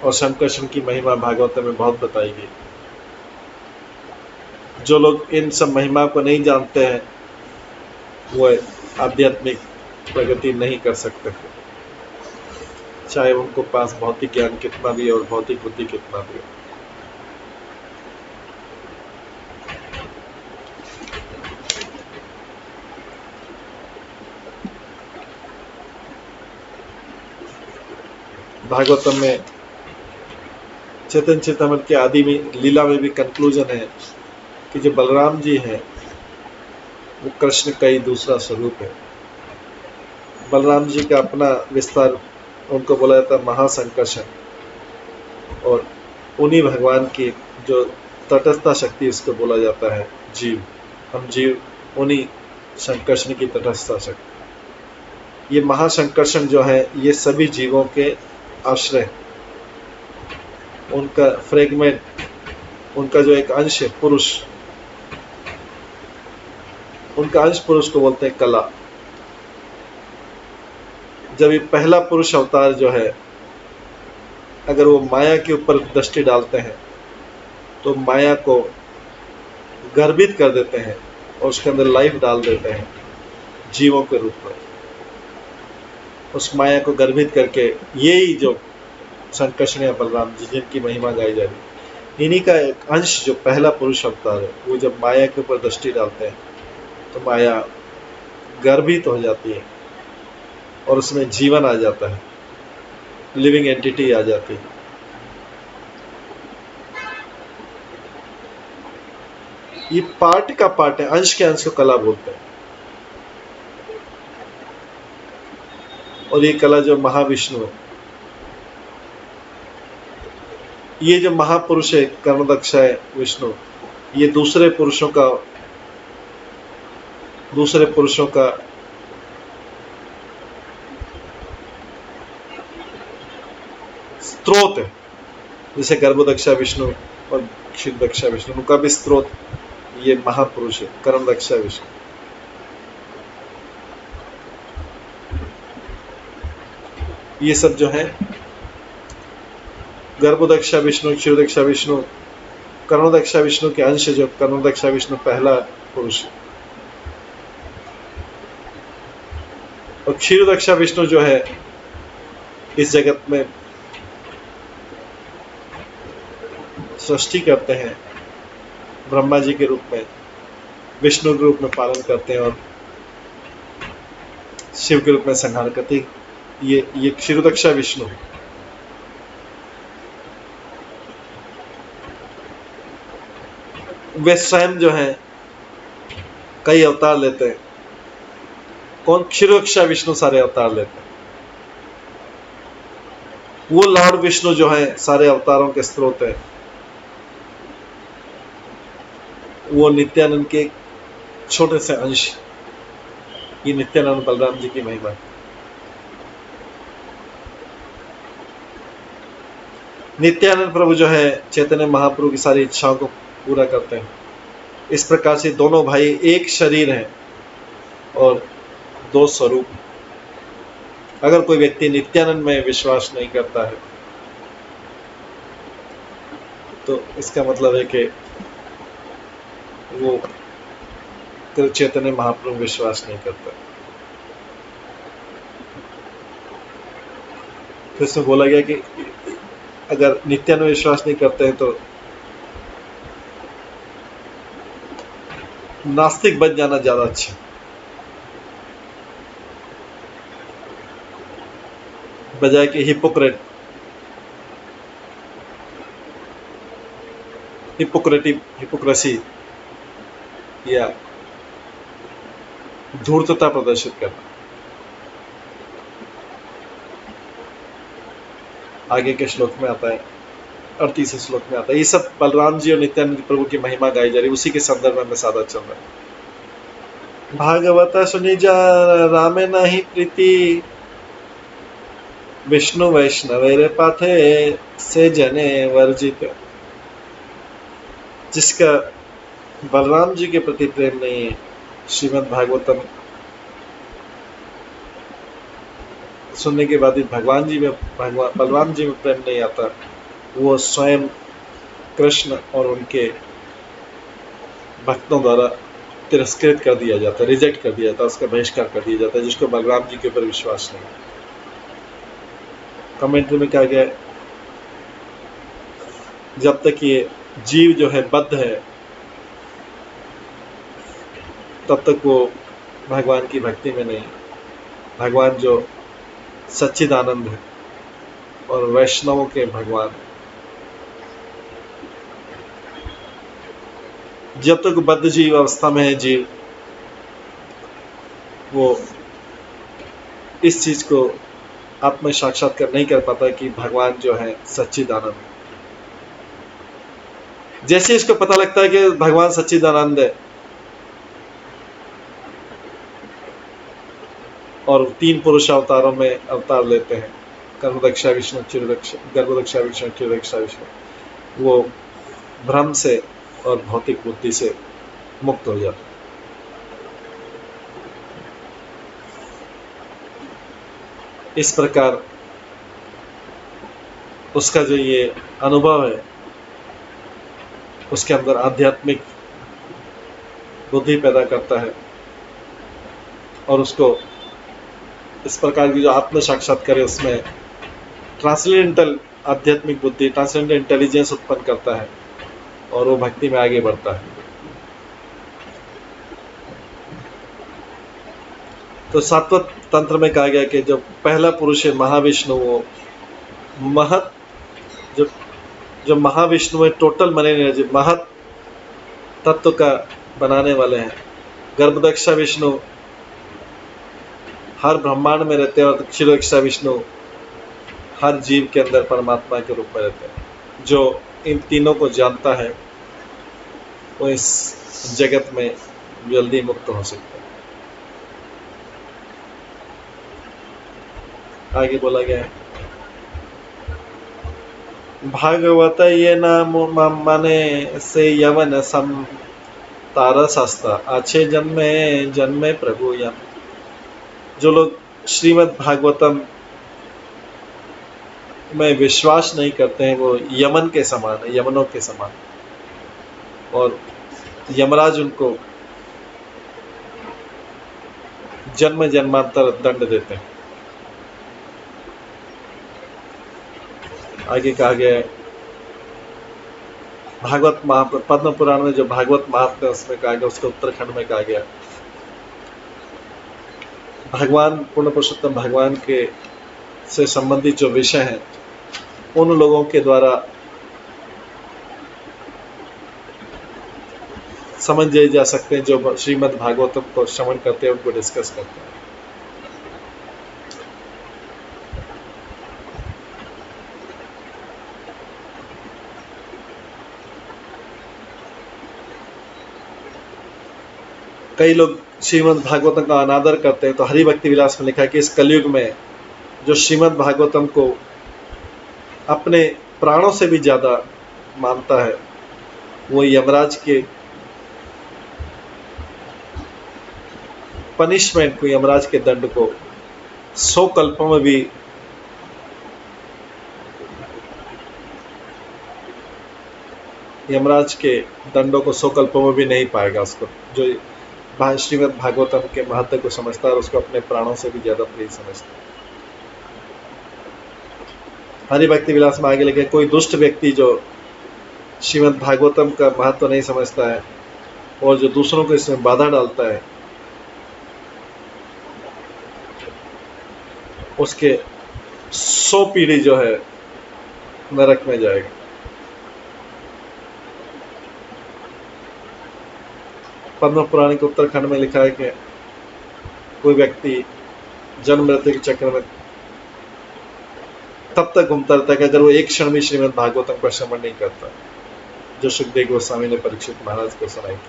और शंकरषण की महिमा भागवत में बहुत बताई गई। जो लोग इन सब महिमा को नहीं जानते हैं, वो आध्यात्मिक प्रगति नहीं कर सकते, चाहे उनको पास भौतिक ज्ञान कितना भी और भौतिक बुद्धि कितना भी हो। भागवतम में चैतन्य चेतामृत के आदि में लीला में भी कंक्लूजन है कि जो बलराम जी हैं वो कृष्ण का ही दूसरा स्वरूप है। बलराम जी का अपना विस्तार उनको बोला जाता है महासंकर्षण, और उन्हीं भगवान की जो तटस्थता शक्ति इसको बोला जाता है जीव। हम जीव उन्हीं संकर्षण की तटस्थता शक्ति। ये महासंकर्षण जो है ये सभी जीवों के आश्रय, उनका फ्रेगमेंट, उनका जो एक अंश है पुरुष, उनका अंश पुरुष को बोलते हैं कला। जब ये पहला पुरुष अवतार जो है, अगर वो माया के ऊपर दृष्टि डालते हैं तो माया को गर्भित कर देते हैं और उसके अंदर लाइफ डाल देते हैं जीवों के रूप में। उस माया को गर्भित करके यही जो संकर्षण या बलराम जी जिनकी महिमा गाई जा रही, इन्हीं का एक अंश जो पहला पुरुष अवतार है, वो जब माया के ऊपर दृष्टि डालते हैं तो माया गर्भित हो जाती है और उसमें जीवन आ जाता है, लिविंग एंटिटी आ जाती है। ये पार्ट का पार्ट है, अंश के अंश को कला बोलते हैं। और ये कला जो महाविष्णु है, ये जो महापुरुष है कर्मदक्ष है विष्णु, ये दूसरे पुरुषों का स्रोत है। जैसे गर्भदक्षा विष्णु और क्षीरदक्षा विष्णु, उनका भी स्रोत ये महापुरुष है कर्मदक्षा विष्णु। ये सब जो है गर्भदक्षा विष्णु, क्षीरदक्षा विष्णु, कर्मदक्षा विष्णु के अंश, जो कर्मदक्षा विष्णु पहला पुरुष है, और क्षीरदक्षा विष्णु जो है इस जगत में सृष्टि करते हैं, ब्रह्मा जी के रूप में, विष्णु के रूप में पालन करते हैं और शिव के रूप में संहार करते हैं। ये क्षीरोदक्षा विष्णु, वे स्वयं जो है कई अवतार लेते हैं। कौन? क्षीरोदक्षा विष्णु सारे अवतार लेते हैं। वो लॉर्ड विष्णु जो है सारे अवतारों के स्रोत है। वो नित्यानंद के छोटे से अंश। ये नित्यानंद बलराम जी की महिमा है। नित्यानंद प्रभु जो है चैतन्य महाप्रभु की सारी इच्छाओं को पूरा करते हैं। इस प्रकार से दोनों भाई एक शरीर हैं और दो स्वरूप। अगर कोई व्यक्ति नित्यानंद में विश्वास नहीं करता है तो इसका मतलब है कि वो चैतन्य महाप्रभु विश्वास नहीं करता। तो इसमें बोला गया कि अगर नित्यानंद में विश्वास नहीं करते हैं तो नास्तिक बन जाना ज्यादा अच्छा। बजाय कि हिपोक्रेसी या धूर्तता प्रदर्शित करना। आगे के श्लोक में आता है, 38 श्लोक में आता है। ये सब बलराम जी और नित्यानंद प्रभु की महिमा गाई जा रही, उसी के संदर्भ में सादा चल रहा है। भागवत सुनि जा रामे नहीं प्रीति, विष्णु वैष्णवेरे पाथे से जने वर्जित। जिसका बलराम जी के प्रति प्रेम नहीं है, श्रीमद् भागवतम सुनने के बाद ही बलराम जी में प्रेम नहीं आता, वो स्वयं कृष्ण और उनके भक्तों द्वारा तिरस्कृत कर दिया जाता है, रिजेक्ट कर दिया जाता है, उसका बहिष्कार कर दिया जाता है, जिसको बलराम जी के ऊपर विश्वास नहीं। कमेंट्री में क्या गया, जब तक ये जीव जो है बद्ध है तब तक वो भगवान की भक्ति में नहीं। भगवान जो सच्चिदानंद है और वैष्णवों के भगवान, जब तक बद्ध जीव अवस्था में है जीव, वो इस चीज को आत्म साक्षात्कार नहीं कर पाता कि भगवान जो है सच्चिदानंद। जैसे इसको पता लगता है कि भगवान सच्चिदानंद है और 3 पुरुष अवतारों में अवतार लेते हैं, गर्भदक्षा विष्णु क्षीरोदक्षा विष्णु, वो भ्रम से और भौतिक बुद्धि से मुक्त हो जाता है। इस प्रकार उसका जो ये अनुभव है उसके अंदर आध्यात्मिक बुद्धि पैदा करता है और उसको इस प्रकार की जो आत्म साक्षात्कार है उसमें ट्रांसलेंटल आध्यात्मिक बुद्धि, ट्रांसलेंटल इंटेलिजेंस उत्पन्न करता है और वो भक्ति में आगे बढ़ता है। तो सात्वत तंत्र में कहा गया कि जो पहला पुरुष है महाविष्णु, वो महत जो महाविष्णु है, टोटल मनी एनर्जी महत तत्व का बनाने वाले हैं। गर्भदक्षा विष्णु हर ब्रह्मांड में रहते हैं और क्षीरोदक्षा विष्णु हर जीव के अंदर परमात्मा के रूप में रहते हैं। जो इन तीनों को जानता है वो इस जगत में जल्दी मुक्त हो सकता है। आगे बोला गया है, भागवत ये नाम माने से यवन सम तारसस्ता अच्छे जन्मे प्रभु यम। जो लोग श्रीमद् भागवतम में विश्वास नहीं करते हैं वो यमन के समान है, यमनों के समान, और यमराज उनको जन्म जन्मांतर दंड देते हैं। आगे कहा गया है भागवत पद्म पुराण में जो भागवत महात्म्य उसमें कहा गया, उसके उत्तराखंड में कहा गया, भगवान पूर्ण पुरुषोत्तम भगवान के से संबंधित जो विषय हैं उन लोगों के द्वारा समझे जा सकते हैं जो श्रीमद् भागवतम को श्रवण करते हैं, उनको डिस्कस करते हैं। कई लोग श्रीमद् भागवतम का अनादर करते हैं, तो हरि भक्ति विलास में लिखा है कि इस कलयुग में जो श्रीमद् भागवतम को अपने प्राणों से भी ज्यादा मानता है वो यमराज के पनिशमेंट को, यमराज के दंड को 100 कल्पों में भी यमराज के दंडों को 100 कल्पों में भी नहीं पाएगा। उसको जो श्रीमद् भागवतम के महत्व को समझता है और उसको अपने प्राणों से भी ज्यादा प्रिय समझता है। हरि भक्ति विलास में आगे लिखे, कोई दुष्ट व्यक्ति जो श्रीमद् भागवतम का महत्व नहीं समझता है और जो दूसरों को इसमें बाधा डालता है, उसके 100 पीढ़ी जो है नरक में जाएगा। पद्म पुराण के उत्तरखंड में लिखा है कि कोई व्यक्ति जन्म मृत्यु के चक्र में तब तक घूमता रहता है कि अगर वो एक क्षण भी श्रीमद् भागवतम का श्रवण नहीं करता, जो सुखदेव गोस्वामी ने परीक्षित महाराज को सुनाई थी।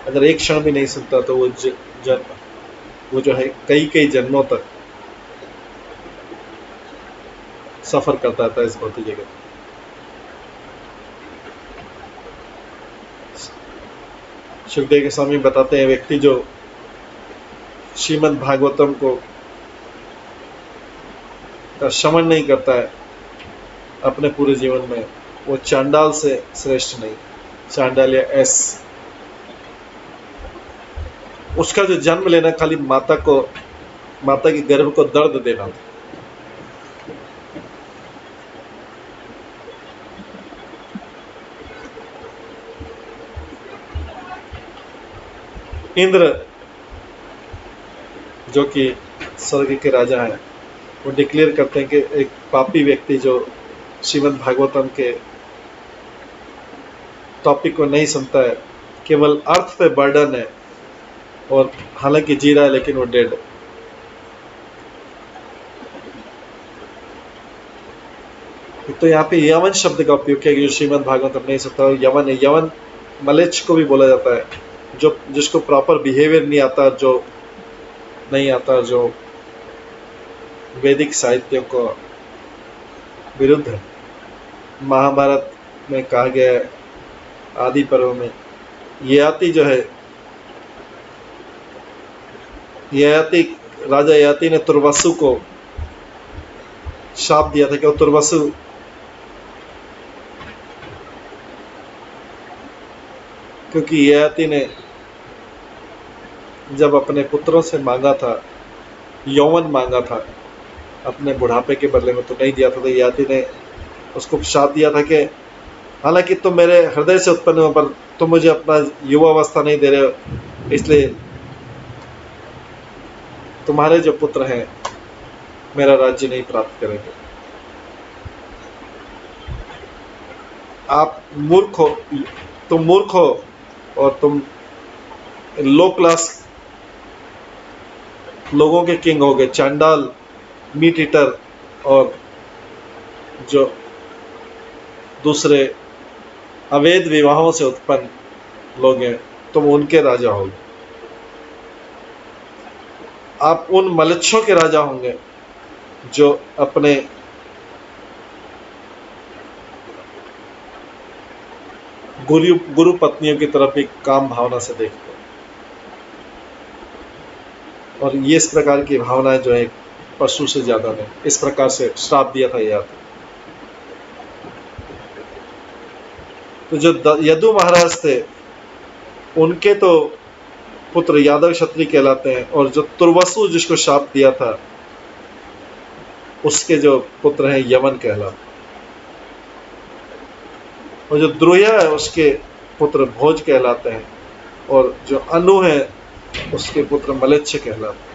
अगर एक क्षण भी नहीं सुनता तो वो जो है कई जन्मों तक सफर करता था इस भौतिक जगत। सुखदेव गोस्वामी बताते हैं, व्यक्ति जो श्रीमद् भागवतम को का श्रवण नहीं करता है अपने पूरे जीवन में, वो चांडाल से श्रेष्ठ नहीं। चांडाल या एस, उसका जो जन्म लेना खाली माता के गर्भ को दर्द देना था। इंद्र जो कि स्वर्ग के राजा हैं, वो डिक्लेयर करते हैं कि एक पापी व्यक्ति जो श्रीमद् भागवतम के टॉपिक को नहीं सुनता है, केवल अर्थ पे बर्डन है और हालांकि जी रहा है लेकिन वो डेड है। तो यहाँ पे यवन शब्द का उपयोग किया कि जो श्रीमद् भागवतम नहीं सुनता यवन है। यवन मलेच्छ को भी बोला जाता है, जो जिसको प्रॉपर बिहेवियर नहीं आता, जो वैदिक साहित्यों को विरुद्ध है। महाभारत में कहा गया है आदि पर्व में, ययाति जो है, राजा ययाति ने तुर्वसु को शाप दिया था कि तुर्वसु क्योंकि ययाति ने जब अपने पुत्रों से मांगा था, यौवन मांगा था अपने बुढ़ापे के बदले में, तो नहीं दिया था, तो ययाति ने उसको शाप दिया था कि हालांकि तुम मेरे हृदय से उत्पन्न हो पर तुम मुझे अपना युवावस्था नहीं दे रहे हो, इसलिए तुम्हारे जो पुत्र हैं मेरा राज्य नहीं प्राप्त करेंगे। आप तुम मूर्ख हो और तुम लो क्लास लोगों के किंग हो गए, चांडाल, मीट ईटर और जो दूसरे अवैध विवाहों से उत्पन्न लोग हैं, तुम उनके राजा होगे। आप उन मलेच्छों के राजा होंगे जो अपने गुरु पत्नियों की तरफ एक काम भावना से देखते हैं, और ये इस प्रकार की भावनाएं जो है पशु से ज्यादा नहीं। इस प्रकार से श्राप दिया था याद। तो जो यदु महाराज थे उनके तो पुत्र यादव क्षत्रिय कहलाते हैं, और जो तुर्वसु जिसको शाप दिया था उसके जो पुत्र हैं यमन कहलाते, और जो द्रुह्य है उसके पुत्र भोज कहलाते हैं, और जो अनु है उसके पुत्र मलेच्छ कहलाते हैं।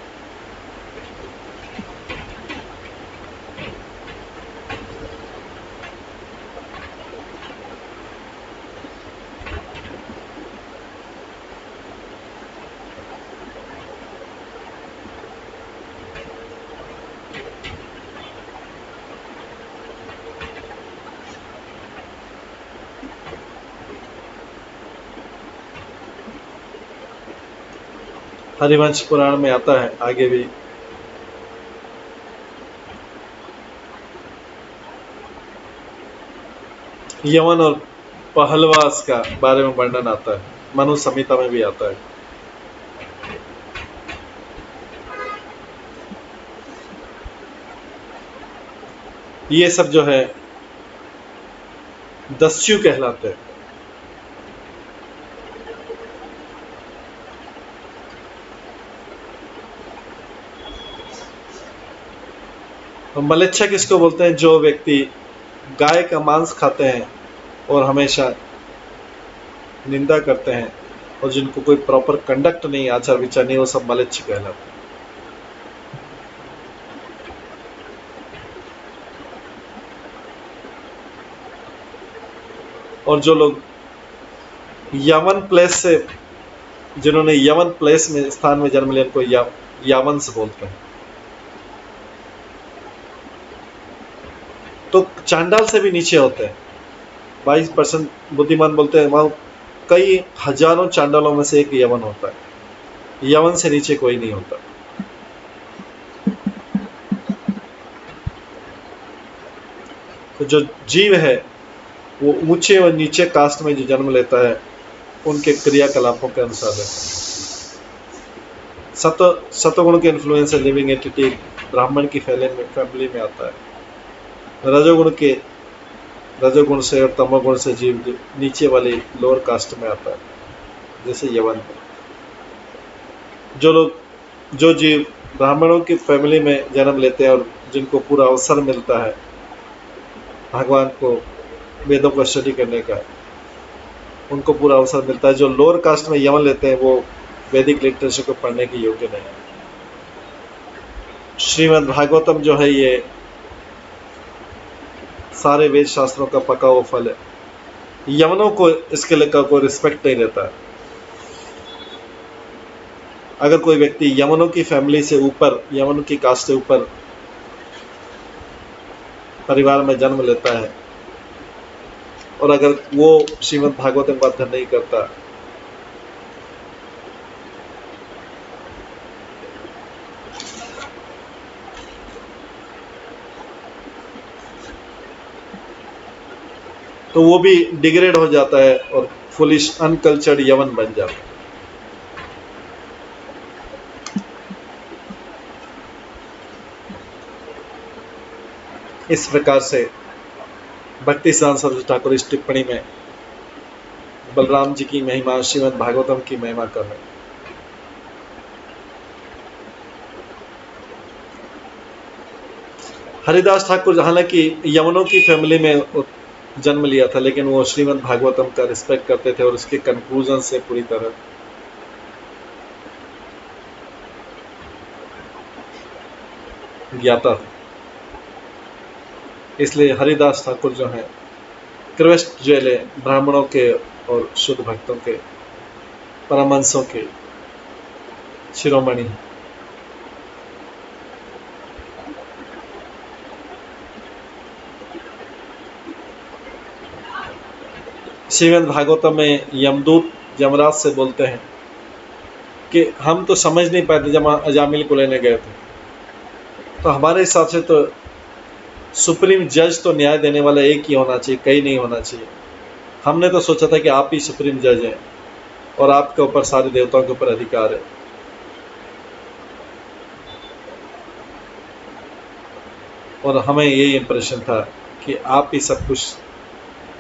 हरिवंश पुराण में आता है आगे भी। यवन और पहलवास का बारे में वर्णन आता है, मनु संहिता में भी आता है। ये सब जो है दस्यु कहलाते हैं। और मलेच्छा किसको बोलते हैं? जो व्यक्ति गाय का मांस खाते हैं और हमेशा निंदा करते हैं और जिनको कोई प्रॉपर कंडक्ट नहीं, आचार विचार नहीं, वो सब मलेच्छ कहलाते हैं। और जो लोग यवन प्लेस से, जिन्होंने यवन प्लेस में स्थान में जन्म लिया, उनको यावंस बोलते हैं। तो चांडाल से भी नीचे होते हैं। 22% बुद्धिमान बोलते हैं वहां कई हजारों चांडालों में से एक यवन होता है। यवन से नीचे कोई नहीं होता। तो जो जीव है वो ऊंचे और नीचे कास्ट में जो जन्म लेता है उनके क्रियाकलापों के अनुसार है। सतोगुण के इन्फ्लुएंस से लिविंग एंटिटी ब्राह्मण की फैमिली में आता है। रजोगुण से और तमोगुण से जीव नीचे वाली लोअर कास्ट में आता है, जैसे यवन। जो जीव ब्राह्मणों की फैमिली में जन्म लेते हैं और जिनको पूरा अवसर मिलता है भगवान को वेदों को स्टडी करने का, उनको पूरा अवसर मिलता है। जो लोअर कास्ट में यवन लेते हैं वो वैदिक लिटरेचर को पढ़ने के योग्य नहीं है। श्रीमद् भागवतम जो है ये सारे वेद शास्त्रों का पका हुआ फल है। यवनों को इसके लिए कोई रिस्पेक्ट नहीं देता। अगर कोई व्यक्ति यवनों की फैमिली से ऊपर, यवनों की कास्ट से ऊपर परिवार में जन्म लेता है और अगर वो श्रीमद् भागवतम का अध्ययन नहीं करता, तो वो भी डिग्रेड हो जाता है और फुलिश अनकल्चर्ड यवन बन जाता है। इस प्रकार से भक्ति सिद्धांत सरस्वती ठाकुर इस टिप्पणी में बलराम जी की महिमा, श्रीमद् भागवतम की महिमा कर रहे हैं। हरिदास ठाकुर हालांकि यवनों की फैमिली में जन्म लिया था, लेकिन वो श्रीमद् भागवतम का रिस्पेक्ट करते थे और उसके कंक्लूजन से पूरी तरह ज्ञाता था। इसलिए हरिदास ठाकुर जो हैं क्रिस्ट जेले ब्राह्मणों के और शुद्ध भक्तों के, परमहंसों के शिरोमणि। श्रीमद् भागवतम में यमदूत यमराज से बोलते हैं कि हम तो समझ नहीं पाते जब अजामिल को लेने गए थे, तो हमारे हिसाब से तो सुप्रीम जज तो न्याय देने वाला एक ही होना चाहिए, कई नहीं होना चाहिए। हमने तो सोचा था कि आप ही सुप्रीम जज हैं और आपके ऊपर सारे देवताओं के ऊपर अधिकार है। और हमें यही इंप्रेशन था कि आप ही सब कुछ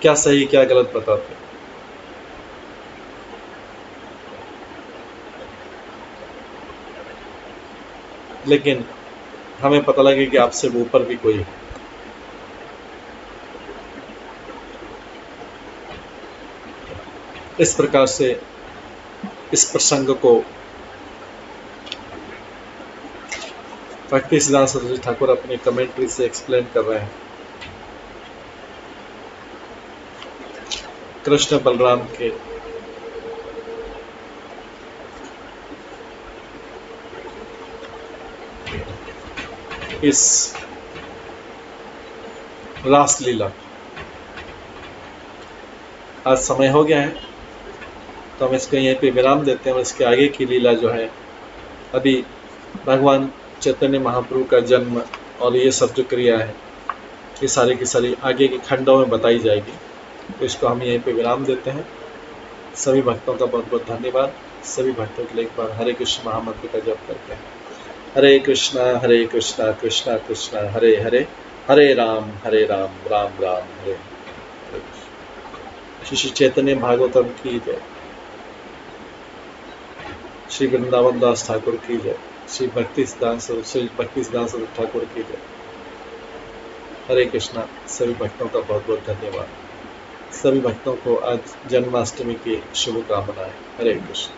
क्या सही क्या गलत बताते। लेकिन हमें पता लगे कि आपसे ऊपर भी कोई है। इस प्रकार से इस प्रसंग को भक्ति सिद्धांत सरस्वती ठाकुर अपनी कमेंट्री से एक्सप्लेन कर रहे हैं। कृष्ण बलराम के इस रासलीला। आज समय हो गया है तो हम इसको यहीं पे विराम देते हैं और इसके आगे की लीला जो है अभी भगवान चैतन्य महाप्रभु का जन्म और ये सब जो क्रिया है ये सारी की सारी आगे के खंडों में बताई जाएगी, तो इसको हम यहीं पे विराम देते हैं। सभी भक्तों का बहुत बहुत धन्यवाद। सभी भक्तों के लिए एक बार हरे कृष्ण महामंत्र का जप करते हैं। हरे कृष्णा कृष्णा कृष्णा हरे हरे, हरे राम राम राम हरे हरे। श्री चैतन्य भागवतम की जय। श्री वृंदावन दास ठाकुर की जय। श्री भक्ति सिद्धांत स्वरूप ठाकुर की जय। हरे कृष्णा। सभी भक्तों का बहुत बहुत धन्यवाद। सभी भक्तों को आज जन्माष्टमी की शुभकामनाएं। हरे कृष्ण।